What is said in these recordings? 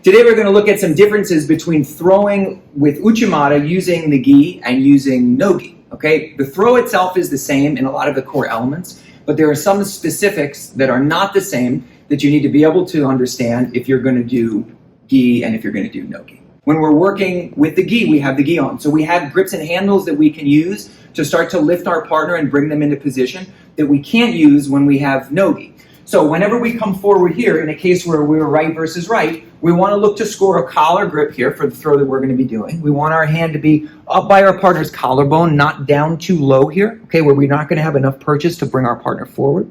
Today we're going to look at some differences between throwing with Uchimata using the gi and using no gi. Okay, the throw itself is the same in a lot of the core elements, but there are some specifics that are not the same that you need to be able to understand if you're going to do gi and if you're going to do no gi. When we're working with the gi, we have the gi on. So we have grips and handles that we can use to start to lift our partner and bring them into position that we can't use when we have no gi. So whenever we come forward here, in a case where we're right versus right, we want to look to score a collar grip here for the throw that we're going to be doing. We want our hand to be up by our partner's collarbone, not down too low here, okay, where we're not going to have enough purchase to bring our partner forward.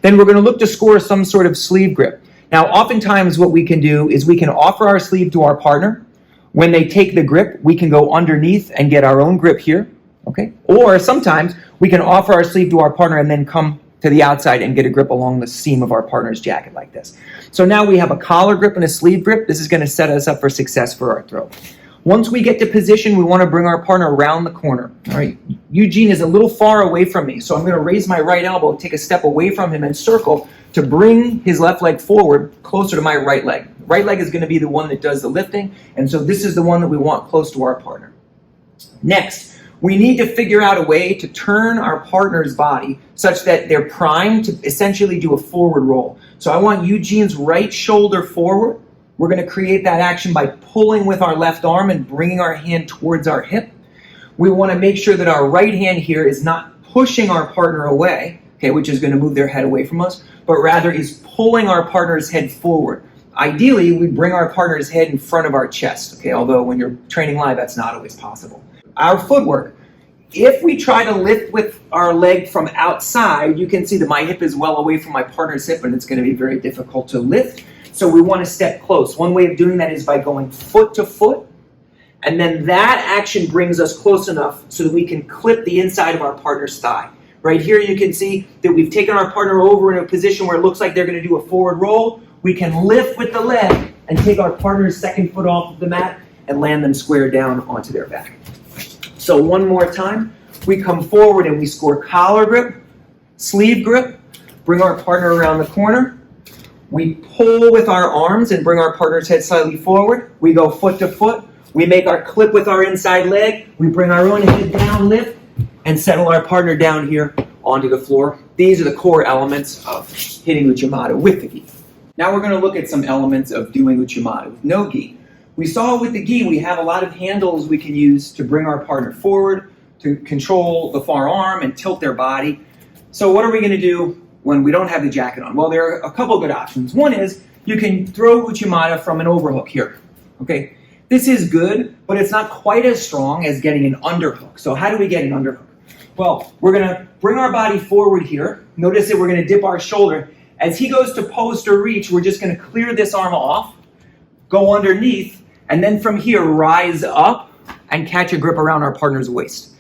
Then we're going to look to score some sort of sleeve grip. Now, oftentimes what we can do is we can offer our sleeve to our partner. When they take the grip, we can go underneath and get our own grip here, okay? Or sometimes we can offer our sleeve to our partner and then come to the outside and get a grip along the seam of our partner's jacket like this. So now we have a collar grip and a sleeve grip. This is going to set us up for success for our throw. Once we get to position, we want to bring our partner around the corner. All right, Eugene is a little far away from me, so I'm going to raise my right elbow, take a step away from him and circle to bring his left leg forward closer to my right leg. Right leg is going to be the one that does the lifting, and so this is the one that we want close to our partner. Next, we need to figure out a way to turn our partner's body such that they're primed to essentially do a forward roll. So I want Eugene's right shoulder forward. We're going to create that action by pulling with our left arm and bringing our hand towards our hip. We want to make sure that our right hand here is not pushing our partner away, okay, which is going to move their head away from us, but rather is pulling our partner's head forward. Ideally, we bring our partner's head in front of our chest, okay, although when you're training live, that's not always possible. Our footwork. If we try to lift with our leg from outside, you can see that my hip is well away from my partner's hip and it's going to be very difficult to lift. So we want to step close. One way of doing that is by going foot to foot. And then that action brings us close enough so that we can clip the inside of our partner's thigh. Right here you can see that we've taken our partner over in a position where it looks like they're going to do a forward roll. We can lift with the leg and take our partner's second foot off of the mat and land them square down onto their back. So one more time, we come forward and we score collar grip, sleeve grip, bring our partner around the corner. We pull with our arms and bring our partner's head slightly forward. We go foot to foot. We make our clip with our inside leg. We bring our own head down, lift, and settle our partner down here onto the floor. These are the core elements of hitting Uchimata with the gi. Now we're going to look at some elements of doing Uchimata with no gi. We saw with the gi, we have a lot of handles we can use to bring our partner forward, to control the far arm and tilt their body. So what are we going to do when we don't have the jacket on? Well, there are a couple good options. One is you can throw Uchimata from an overhook here. Okay, this is good, but it's not quite as strong as getting an underhook. So how do we get an underhook? Well, we're going to bring our body forward here. Notice that we're going to dip our shoulder. As he goes to post or reach, we're just going to clear this arm off, go underneath, and then from here, rise up and catch a grip around our partner's waist.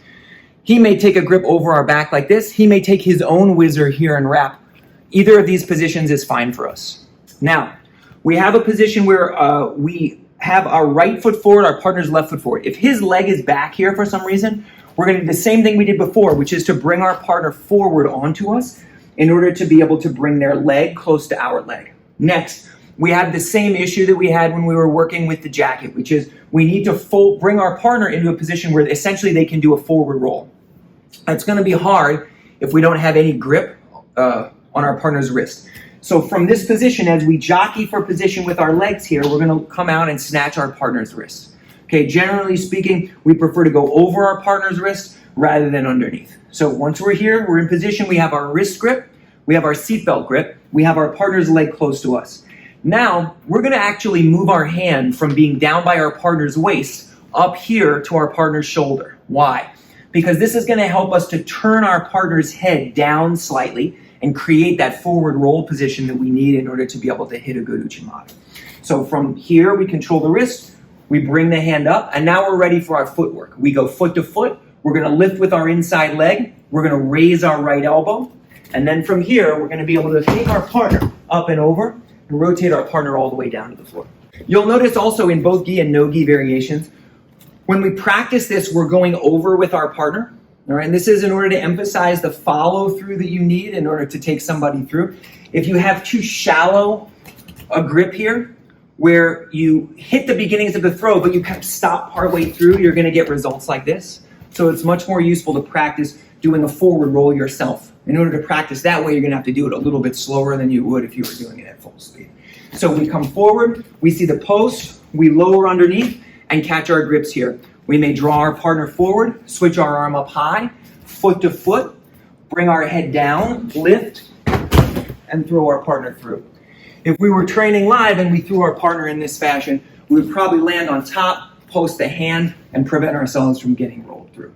He may take a grip over our back like this. He may take his own whizzer here and wrap. Either of these positions is fine for us. Now, we have a position where we have our right foot forward, our partner's left foot forward. If his leg is back here for some reason, we're going to do the same thing we did before, which is to bring our partner forward onto us in order to be able to bring their leg close to our leg. Next, we have the same issue that we had when we were working with the jacket, which is we need to bring our partner into a position where essentially they can do a forward roll. It's going to be hard if we don't have any grip on our partner's wrist. So from this position, as we jockey for position with our legs here, we're going to come out and snatch our partner's wrist. Okay, generally speaking, we prefer to go over our partner's wrist rather than underneath. So once we're here, we're in position, we have our wrist grip, we have our seatbelt grip, we have our partner's leg close to us. Now, we're going to actually move our hand from being down by our partner's waist up here to our partner's shoulder. Why? Because this is going to help us to turn our partner's head down slightly and create that forward roll position that we need in order to be able to hit a good Uchimata. So from here, we control the wrist, we bring the hand up, and now we're ready for our footwork. We go foot to foot, we're going to lift with our inside leg, we're going to raise our right elbow, and then from here, we're going to be able to take our partner up and over, and rotate our partner all the way down to the floor. You'll notice also in both gi and no gi variations, when we practice this, we're going over with our partner. All right, and this is in order to emphasize the follow through that you need in order to take somebody through. If you have too shallow a grip here, where you hit the beginnings of the throw, but you kind of stop partway through, you're going to get results like this. So it's much more useful to practice doing a forward roll yourself. In order to practice that way, you're going to have to do it a little bit slower than you would if you were doing it at full speed. So we come forward, we see the post, we lower underneath and catch our grips here. We may draw our partner forward, switch our arm up high, foot to foot, bring our head down, lift, and throw our partner through. If we were training live and we threw our partner in this fashion, we would probably land on top, post a hand, and prevent ourselves from getting rolled through.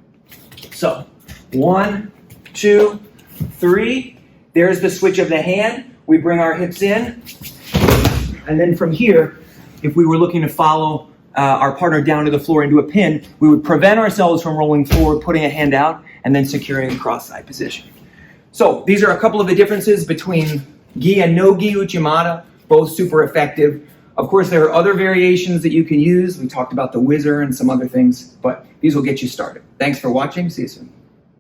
So, 1, 2, 3. There's the switch of the hand. We bring our hips in. And then from here, if we were looking to follow our partner down to the floor into a pin, we would prevent ourselves from rolling forward, putting a hand out, and then securing a cross-side position. So these are a couple of the differences between gi and no gi Uchimata, both super effective. Of course, there are other variations that you can use. We talked about the whizzer and some other things, but these will get you started. Thanks for watching. See you soon.